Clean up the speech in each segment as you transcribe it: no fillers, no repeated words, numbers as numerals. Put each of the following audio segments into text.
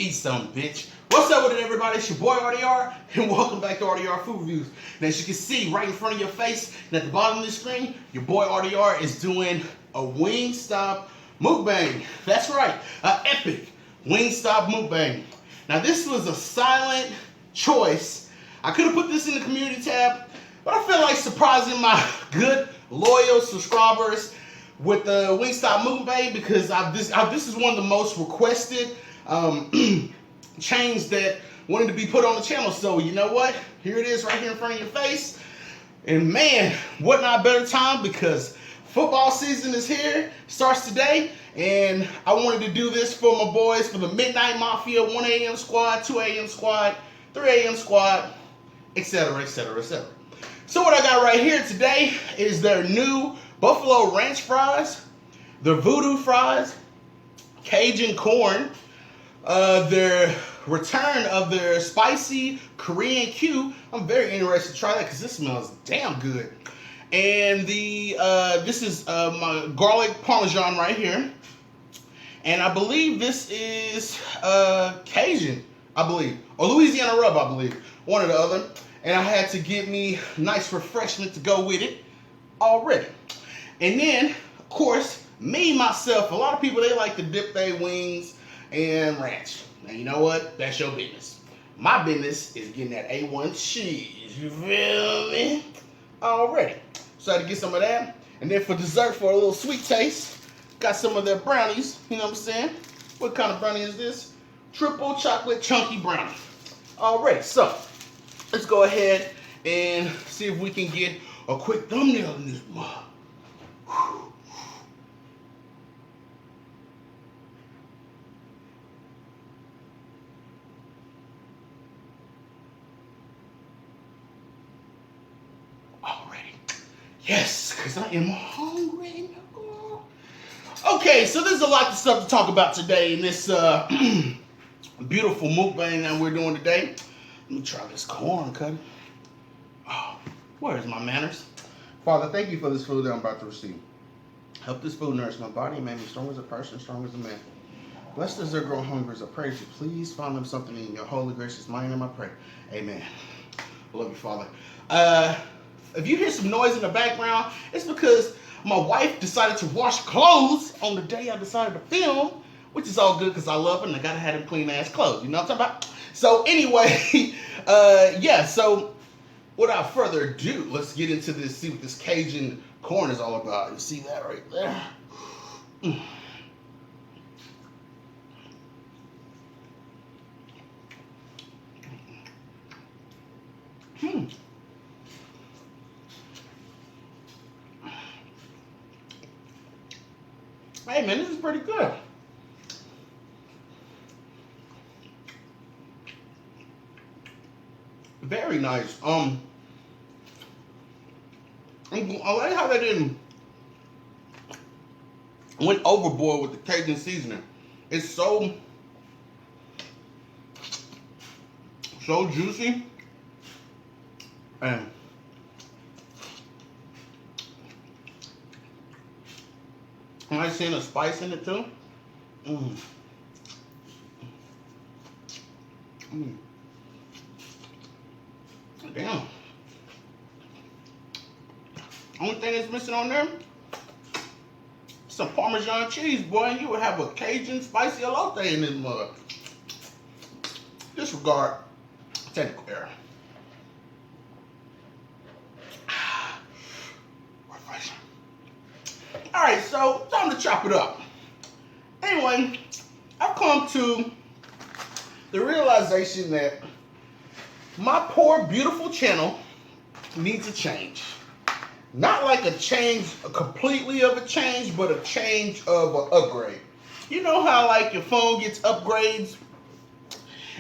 Eat some, bitch. What's up with it, everybody? It's your boy RDR, and welcome back to RDR Food Reviews. And as you can see right in front of your face and at the bottom of the screen, your boy RDR is doing a WingStop Mukbang. That's right, an epic WingStop Mukbang. Now this was a silent choice. I could have put this in the community tab, but I feel like surprising my good, loyal subscribers with the WingStop Mukbang because this is one of the most requested chains that wanted to be put on the channel. So you know what? Here it is right here in front of your face. And man, what not better time, because football season is here, starts today, and I wanted to do this for my boys, for the Midnight Mafia, 1 a.m. squad, 2 a.m. squad, 3 a.m. squad, etc., etc., etc. So what I got right here today is their new Buffalo Ranch fries, their Voodoo fries, Cajun corn, their return of their spicy Korean Q. I'm very interested to try that because this smells damn good. And the this is my garlic parmesan right here, and I believe this is Cajun, I believe, or Louisiana rub, I believe, one or the other. And I had to get me nice refreshment to go with it already. And then, of course, me, myself, a lot of people, they like to dip their wings and ranch. Now, you know what? That's your business. My business is getting that A1 cheese. You feel me? Already. So I had to get some of that. And then for dessert, for a little sweet taste, got some of their brownies. You know what I'm saying? What kind of brownie is this? Triple chocolate chunky brownie. Already. So, let's go ahead and see if we can get a quick thumbnail in this mug. Already. Yes, because I am hungry. Okay, so there's a lot of stuff to talk about today in this beautiful mukbang that we're doing today. Let me try this corn, cut. Oh, where's my manners? Father, thank you for this food that I'm about to receive. Help this food nourish my body and make me strong as a person, strong as a man. Blessed as they grow hungry as I pray you. Please find them something in your holy, gracious mighty name I pray. Amen. I love you, Father. If you hear some noise in the background, it's because my wife decided to wash clothes on the day I decided to film, which is all good because I love her and I gotta have them clean ass clothes. You know what I'm talking about? So anyway, yeah, so without further ado, let's get into this, see what this Cajun corn is all about. You see that right there? Hey man, this is pretty good. Very nice. I like how they didn't went overboard with the Cajun seasoning. It's so juicy, and am I seeing a spice in it too? Damn. Only thing that's missing on there, some Parmesan cheese, boy, and you would have a Cajun spicy elote in this mug. Disregard technical error. Refreshing. Alright, so time to chop it up. Anyway, I've come to the realization that my poor, beautiful channel needs a change. Not like a change, completely of a change, but a change of an upgrade. You know how like your phone gets upgrades,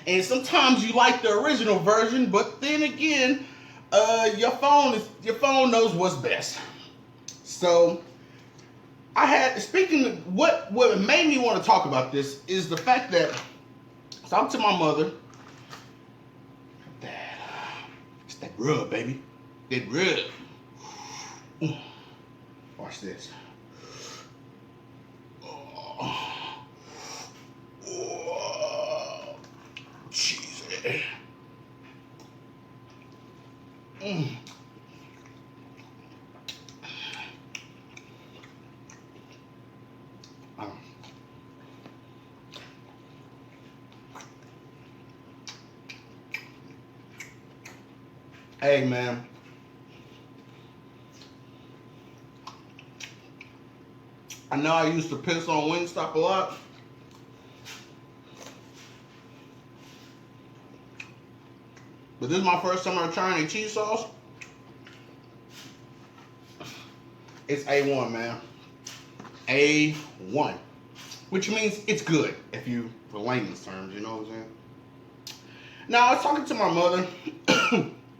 and sometimes you like the original version, but then again, your phone knows what's best. So I had, speaking of what made me want to talk about this is the fact that, so I'm to my mother. It's that rub, baby. That rub. Watch this. Oh. Mm. Oh. Hey, man. I know I used to piss on WingStop a lot. But this is my first time ever trying a cheese sauce. It's A1, man. A1. Which means it's good, if you, for layman's terms, you know what I'm saying? Now, I was talking to my mother,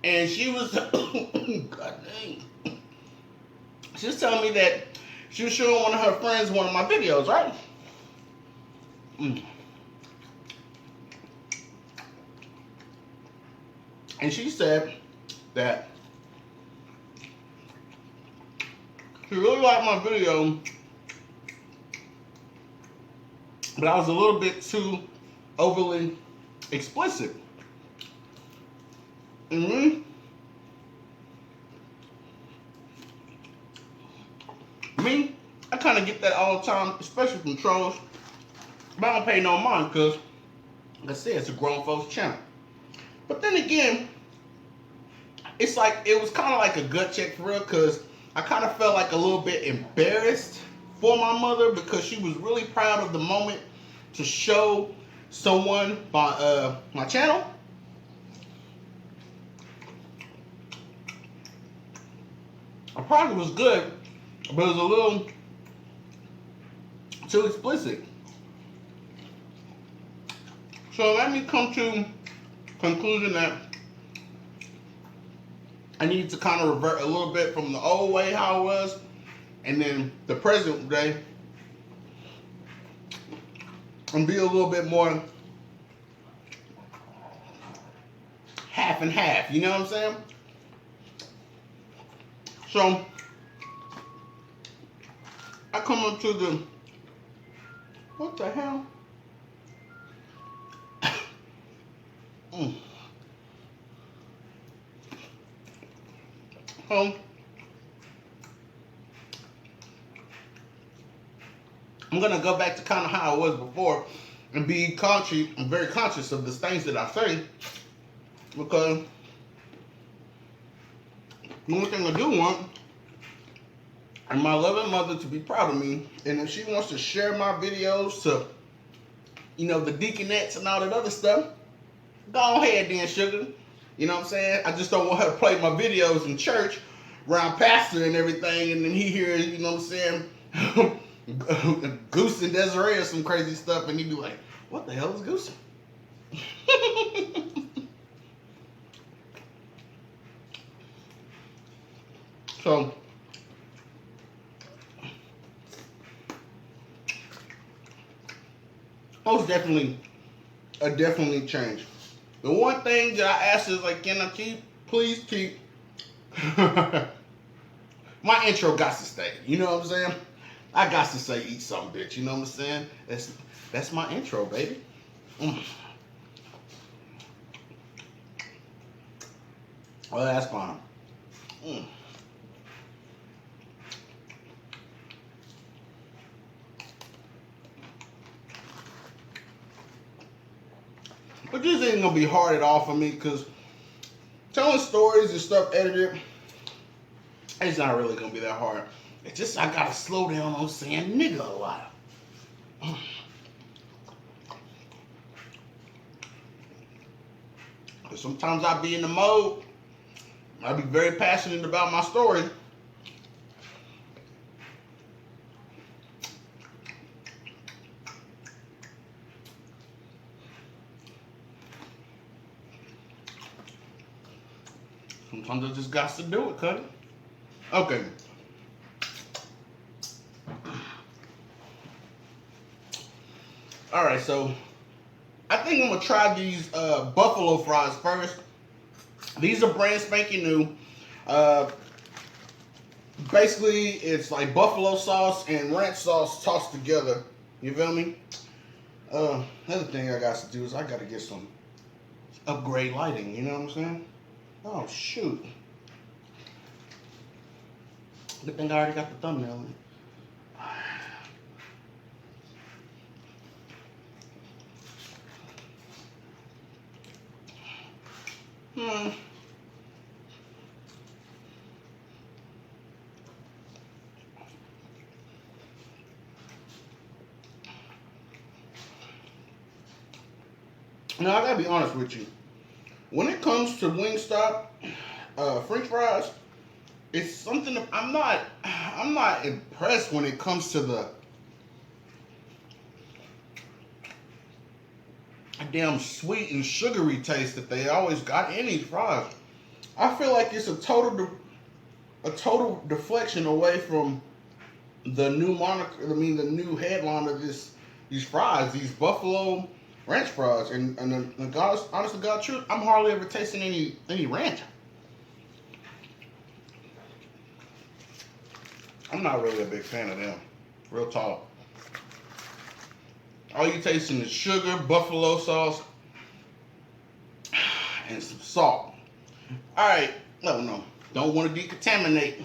and she was, God dang. She was telling me that she was showing one of her friends one of my videos, right? Mm. And she said that she really liked my video, but I was a little bit too overly explicit. Mm-hmm. Me, I kind of get that all the time, especially from trolls. But I don't pay no mind because, like I said, it's a grown folks channel. But then again, it's like, it was kind of like a gut check for real, because I kind of felt like a little bit embarrassed for my mother, because she was really proud of the moment to show someone my channel. I probably was good, but it was a little too explicit. So let me come to conclusion that I need to kind of revert a little bit from the old way how it was, and then the present day, and be a little bit more half and half, you know what I'm saying? So I come up to the, what the hell? I'm gonna go back to kind of how I was before and be conscious. I'm very conscious of the things that I say, because the one thing I do want is my loving mother to be proud of me, and if she wants to share my videos to, you know, the deaconettes and all that other stuff, go ahead then, sugar. You know what I'm saying? I just don't want her to play my videos in church around pastor and everything, and then he hears, you know what I'm saying, Goose and Desiree or some crazy stuff, and he'd be like, what the hell is Goose? So, most definitely, definitely change. The one thing that I asked is like, can I please keep my intro got to stay. You know what I'm saying? I got to say eat something, bitch. You know what I'm saying? That's my intro, baby. Well, that's fine. But this ain't gonna be hard at all for me, because telling stories and stuff edited, it's not really gonna be that hard. It's just I gotta slow down on saying nigga a lot. Sometimes I be in the mode. I be very passionate about my story. Sometimes I just got to do it, cuz. Okay. Alright, so I think I'm gonna try these buffalo fries first. These are brand spanking new. Basically, it's like buffalo sauce and ranch sauce tossed together. You feel me? Another thing I got to do is I gotta get some upgrade lighting. You know what I'm saying? Oh shoot! Good thing I already got the thumbnail in. Now I gotta be honest with you. When it comes to WingStop French fries, it's something that I'm not impressed when it comes to the damn sweet and sugary taste that they always got in these fries. I feel like it's a total deflection away from the new moniker. I mean, the new headline of these fries, these Buffalo Ranch fries, and the God, honest to God truth, I'm hardly ever tasting any ranch. I'm not really a big fan of them. Real talk. All you tasting is sugar, buffalo sauce, and some salt. Alright, no. Don't want to decontaminate.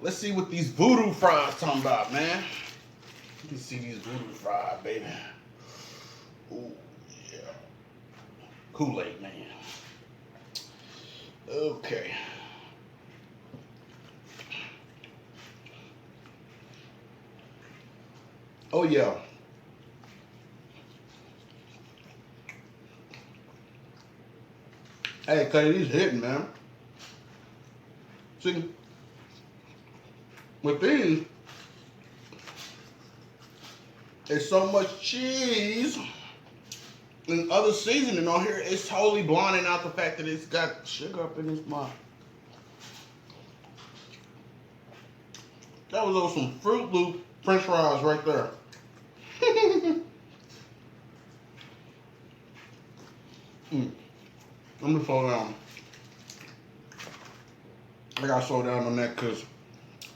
Let's see what these voodoo fries talking about, man. You can see these voodoo fries, baby. Ooh, yeah. Kool-Aid, man. Okay. Oh, yeah. Hey, Cuddy, these hitting, man. See, with these, there's so much cheese and other seasoning on here, it's totally blinding out the fact that it's got sugar up in its mouth. That was those some Fruit Loop French fries right there. Let me slow down. I gotta slow down on that because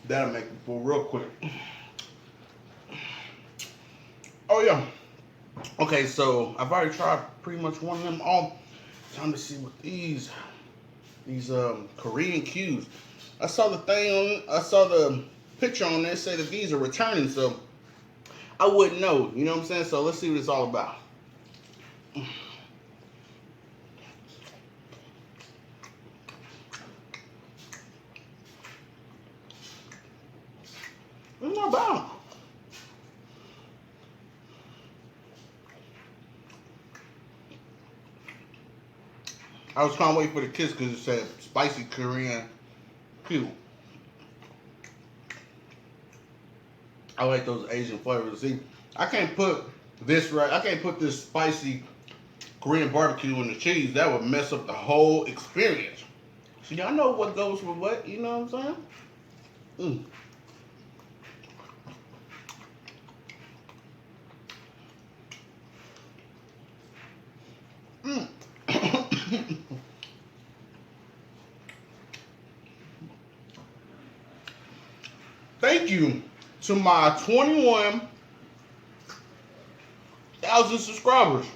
that'll make me full real quick. Oh yeah. Okay, so I've already tried pretty much one of them all. Time to see what these Korean cues. I saw the picture on there say that these are returning, so I wouldn't know. You know what I'm saying? So let's see what it's all about. It's not bad. I was trying to wait for the kiss because it said spicy Korean Q. I like those Asian flavors. See, I can't put this spicy Korean barbecue in the cheese. That would mess up the whole experience. So y'all know what goes with what, you know what I'm saying? Thank you to my 21,000 subscribers.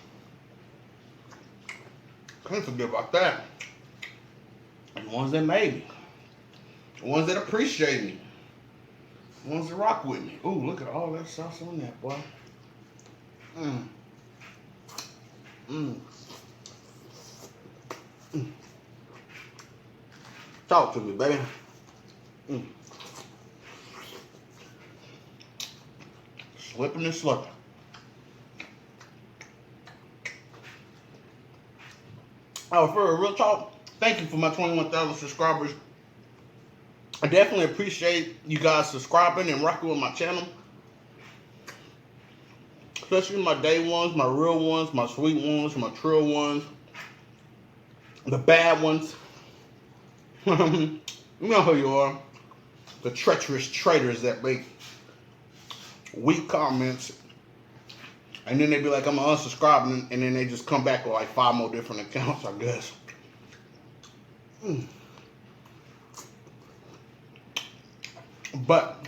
Can't forget about that. And the ones that made me. The ones that appreciate me. The ones that rock with me. Ooh, look at all that sauce on that, boy. Talk to me, baby. Slipping and slipping. Oh, for a real talk, thank you for my 21,000 subscribers. I definitely appreciate you guys subscribing and rocking with my channel. Especially my day ones, my real ones, my sweet ones, my trill ones, the bad ones. You know who you are. The treacherous traitors that make weak comments. And then they be like, I'm gonna unsubscribe, and then they just come back with like 5 more different accounts, I guess. But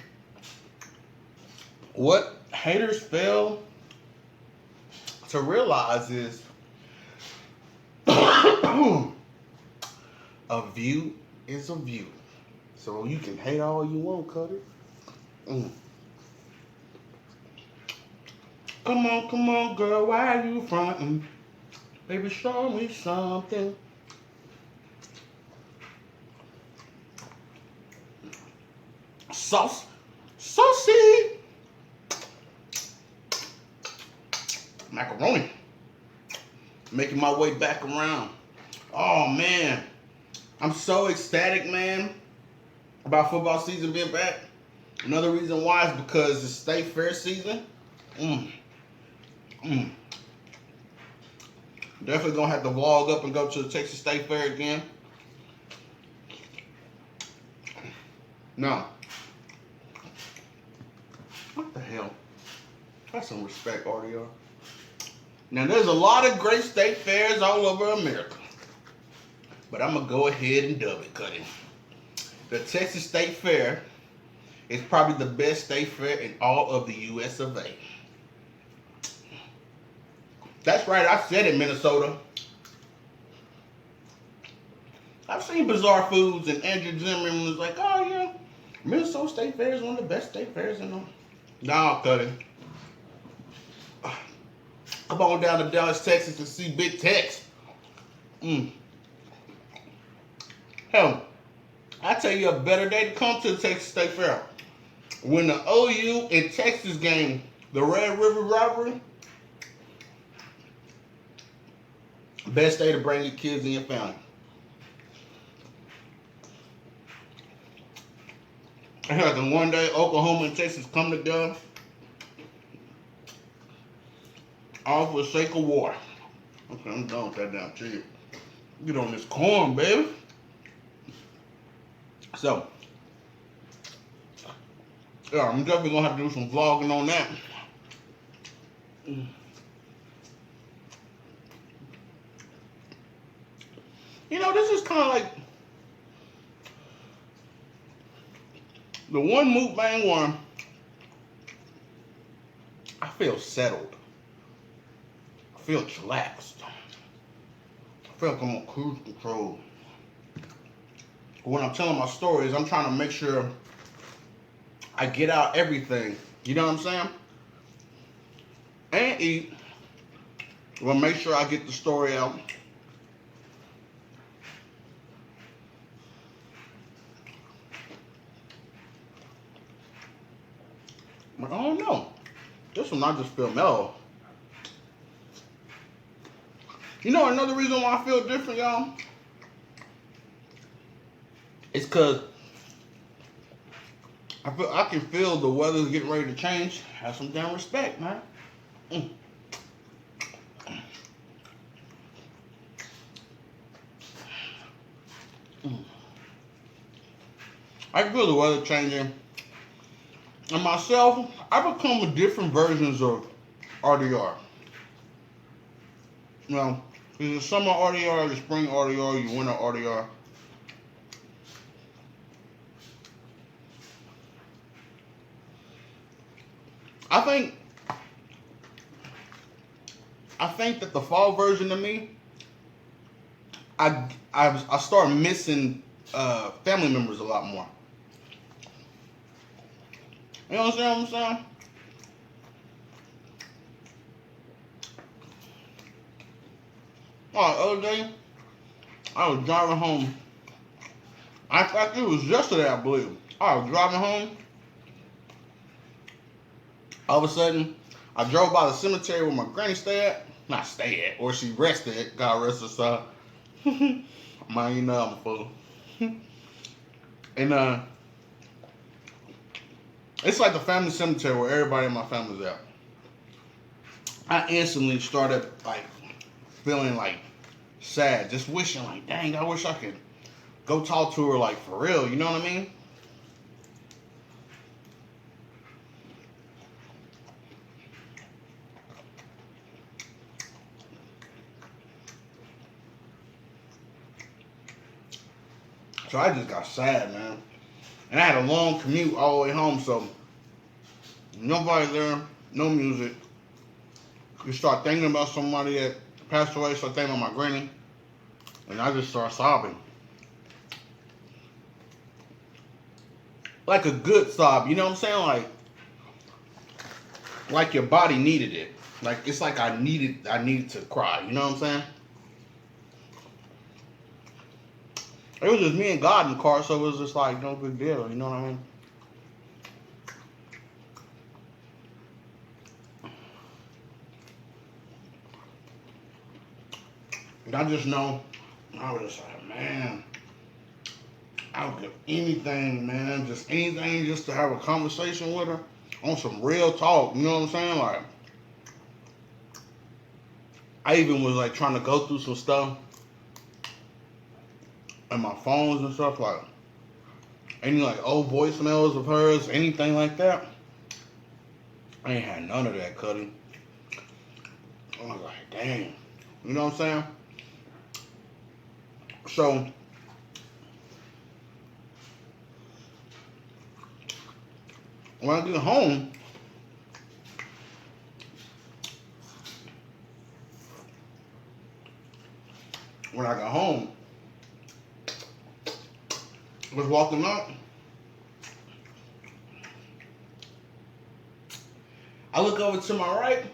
what haters fail to realize is a view is a view. So you can hate all you want, Cuddy. Come on, girl, why are you frontin'? Baby, show me something. Saucy macaroni. Making my way back around. Oh man, I'm so ecstatic, man, about football season being back. Another reason why is because it's state fair season. Definitely gonna have to vlog up and go to the Texas State Fair again. Now, what the hell? That's some respect, RDR. Now, there's a lot of great state fairs all over America, but I'm gonna go ahead and dub it, Cuddy. The Texas State Fair is probably the best state fair in all of the US of A. That's right, I said it, Minnesota. I've seen Bizarre Foods and Andrew Zimmerman was like, oh yeah, Minnesota State Fair is one of the best state fairs in them. Nah, Cuddy. Come on down to Dallas, Texas to see Big Tex. Hell, I tell you a better day to come to the Texas State Fair. When the OU and Texas game, the Red River rivalry, best day to bring your kids and your family. Hell, and one day Oklahoma and Texas come together, all for the sake of war. Okay, I'm done with that damn cheese. Get on this corn, baby. So, yeah, I'm definitely gonna have to do some vlogging on that. You know, this is kind of like the one mukbang one. I feel settled. I feel chillaxed. I feel like I'm on cruise control. When I'm telling my stories, I'm trying to make sure I get out everything. You know what I'm saying? And eat. Well, make sure I get the story out. But I don't know. This one I just feel mellow. You know another reason why I feel different, y'all? It's cause I can feel the weather's getting ready to change. Have some damn respect, man. I can feel the weather changing. And myself, I become with different versions of RDR. You know, there's the summer RDR, the spring RDR, the winter RDR. I think that the fall version of me, I start missing family members a lot more. You know what I'm saying? Oh, the other day, I was driving home. In fact, it was yesterday, I believe. I was driving home. All of a sudden, I drove by the cemetery where my granny stayed at. Not stay at, or she rested at. God rest her soul. Man, you know I'm a fool. And it's like the family cemetery where everybody in my family's at. I instantly started like feeling like sad, just wishing like, dang, I wish I could go talk to her like for real. You know what I mean? So I just got sad, man. And I had a long commute all the way home, so nobody there, no music. You start thinking about somebody that passed away, start thinking about my granny, and I just start sobbing. like a good sob. You know what I'm saying? Like your body needed it. Like it's like I needed to cry. You know what I'm saying? It was just me and God in the car, so it was just like no big deal. You know what I mean? And I just know, I was just like, man, I would give anything, man, just anything, just to have a conversation with her on some real talk. You know what I'm saying? Like, I even was like trying to go through some stuff and my phones and stuff, like any like old voicemails of hers, anything like that. I ain't had none of that, Cuddy. I was like, dang. You know what I'm saying? So when I get home, I was walking up. I look over to my right.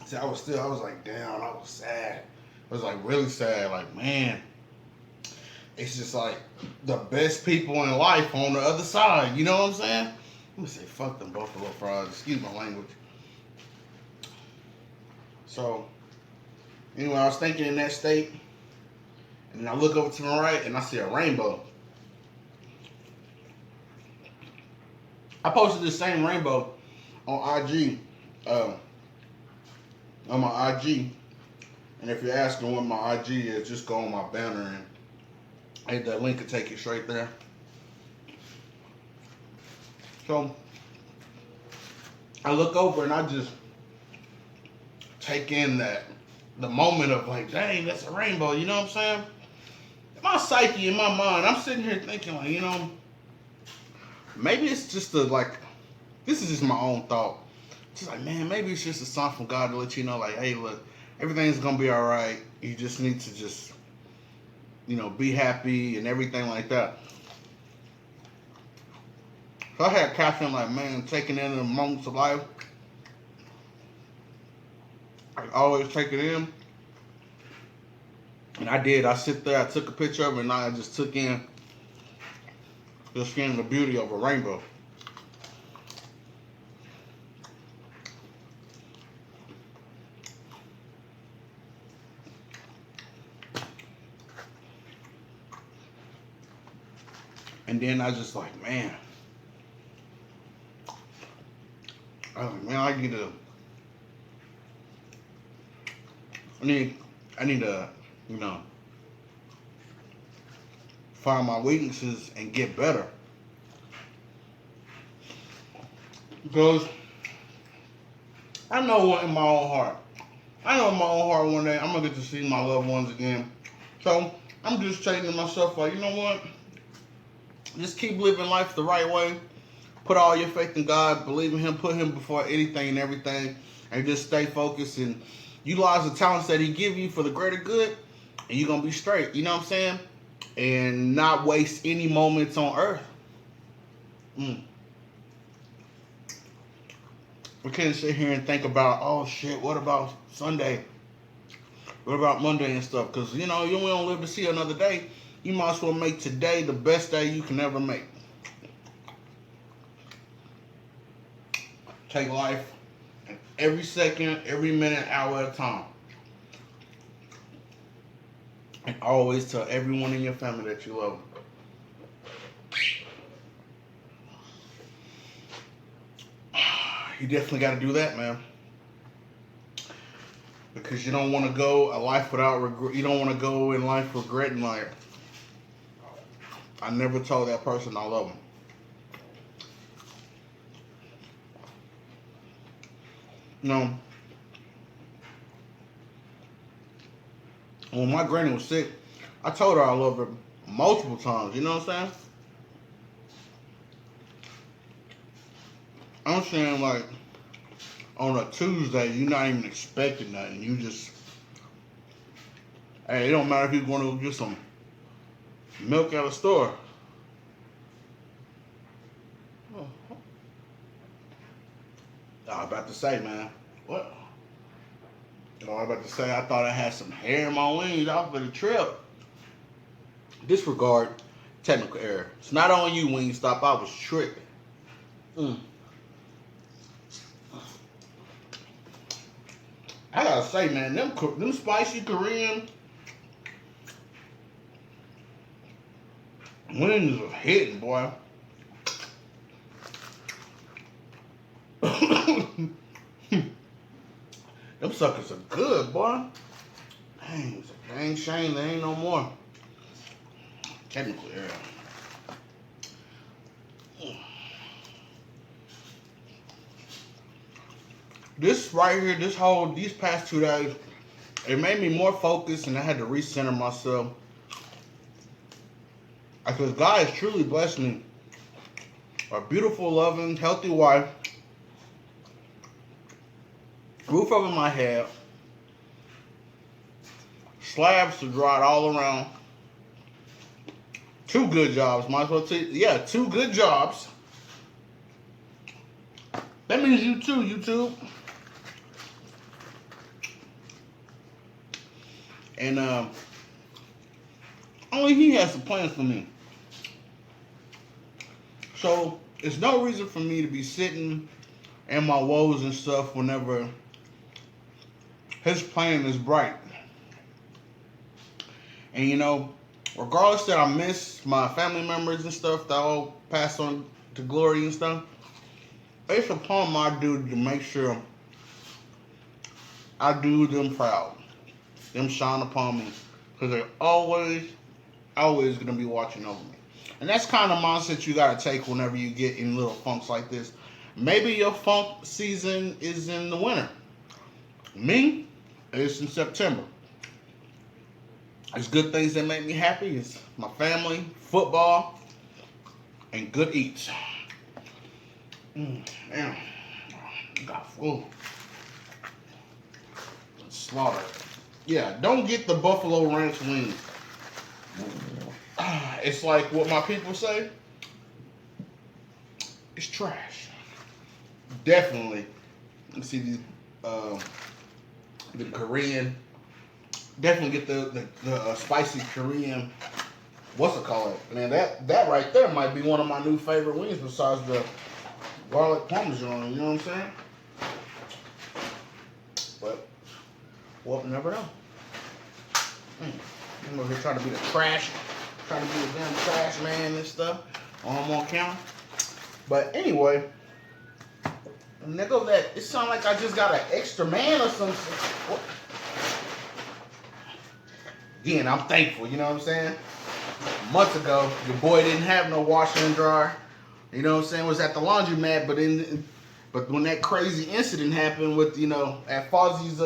See, I was like down. I was sad. I was like really sad. Like, man, it's just like the best people in life on the other side. You know what I'm saying? Let me say, fuck them Buffalo fries. Excuse my language. So, anyway, I was thinking in that state, and then I look over to my right, and I see a rainbow. I posted this same rainbow on IG, on my IG. And if you're asking what my IG is, just go on my banner and hit that link and take you straight there. So I look over and I just take in the moment of like, dang, that's a rainbow. You know what I'm saying? My psyche, in my mind, I'm sitting here thinking like, maybe it's just this is just my own thought. Just like, man, maybe it's just a sign from God to let you know, like, hey, look, everything's gonna be all right. You just need to just, be happy and everything like that. So I had a caption like, man, taking in the moments of life. I always take it in. And I did. I sit there, I took a picture of it, and I just took in the beauty of a rainbow. And then I just like, man, I need to, find my weaknesses and get better. Because I know in my own heart, one day I'm gonna get to see my loved ones again. So I'm just saying to myself, like, you know what? Just keep living life the right way. Put all your faith in God, believe in Him, put Him before anything and everything, and just stay focused and utilize the talents that He give you for the greater good, and you're gonna be straight. You know what I'm saying? And not waste any moments on earth. We can't sit here and think about, oh shit, what about Sunday? What about Monday and stuff? Because you don't live to see another day. You might as well make today the best day you can ever make. Take life every second, every minute, hour at a time. And always tell everyone in your family that you love them. You definitely got to do that, man. Because you don't want to go a life without regret. You don't want to go in life regretting, like, I never told that person I love them. When my granny was sick, I told her I loved her multiple times. You know what I'm saying? I'm saying, like, on a Tuesday, you're not even expecting nothing. You just, hey, it don't matter if you're going to get some Milk at a store. Oh, I was about to say, man. What? I was about to say, I thought I had some hair in my wings off of the trip. Disregard technical error. It's not on you, WingStop. I was tripping. I gotta say, man, them spicy Korean wings are hitting, boy. Them suckers are good, boy. Dang, it's a dang shame there ain't no more. Technical error. This right here, these past 2 days, it made me more focused and I had to recenter myself. Because God has truly blessed me. A beautiful, loving, healthy wife. Roof over my head. Slabs to dry it all around. 2 good jobs. Might as well tell you. Yeah, 2 good jobs. That means you too, YouTube. And only He has some plans for me. So it's no reason for me to be sitting in my woes and stuff whenever His plan is bright. And you know, regardless that I miss my family members and stuff that all passed on to glory and stuff, it's upon my duty to make sure I do them proud. Them shine upon me. Because they're always going to be watching over me. And that's kind of mindset you got to take whenever you get in little funks like this. Maybe your funk season is in the winter. Me, it's in September. There's good things that make me happy. It's my family, football, and good eats. Damn. Got full. Slaughter. Yeah, don't get the Buffalo Ranch wings. It's like what my people say. It's trash. Definitely. You see these, the Korean. Definitely get the spicy Korean. What's it called? Man, that right there might be one of my new favorite wings besides the garlic parmesan. You know what I'm saying? But we'll never know. I'm over here trying to be the damn trash man and stuff on camera. But anyway, nigga, it sound like I just got an extra man or something. What? Again, I'm thankful, you know what I'm saying? Months ago, your boy didn't have no washer and dryer. You know what I'm saying? Was at the laundromat, but when that crazy incident happened with, you know, at Fozzie's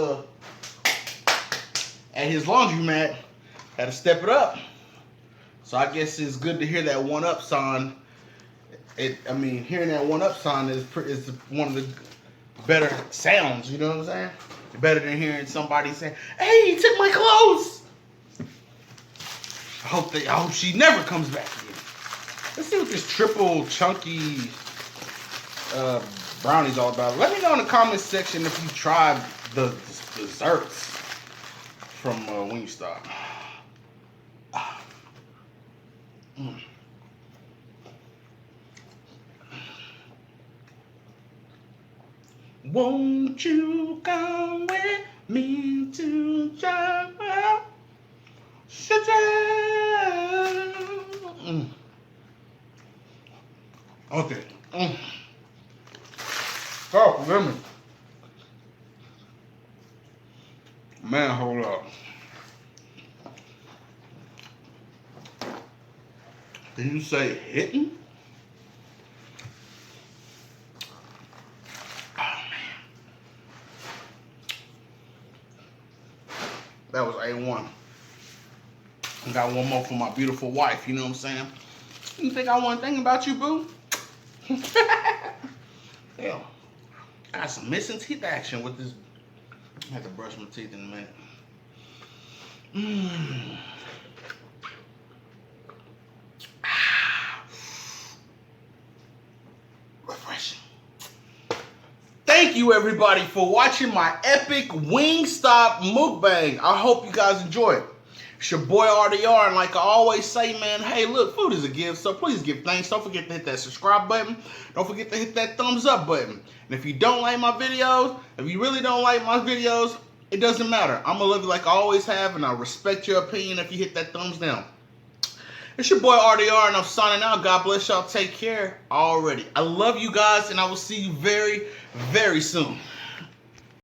at his laundromat, had to step it up. So I guess it's good to hear that one up sign. Hearing that one up sign is one of the better sounds, you know what I'm saying? Better than hearing somebody say, "Hey, he took my clothes." I hope she never comes back again. Let's see what this triple chunky brownie's all about. Let me know in the comments section if you tried the desserts from WingStop. Won't you come with me to Java? Okay. Oh, forgive me. Man, hold up. Did you say hitting? Oh, man. That was A1. I got one more for my beautiful wife, you know what I'm saying? You think I want to think about you, boo? Hell, I got some missing teeth action with this. I have to brush my teeth in a minute. Thank you everybody for watching my epic WingStop Mukbang. I hope you guys enjoy it. It's your boy RDR, and like I always say, man, hey, look, food is a gift, so please give thanks. Don't forget to hit that subscribe button. Don't forget to hit that thumbs up button. And if you don't like my videos, if you really don't like my videos, it doesn't matter. I'm gonna love you like I always have, and I respect your opinion if you hit that thumbs down. It's your boy RDR, and I'm signing out. God bless y'all. Take care already. I love you guys, and I will see you very, very soon.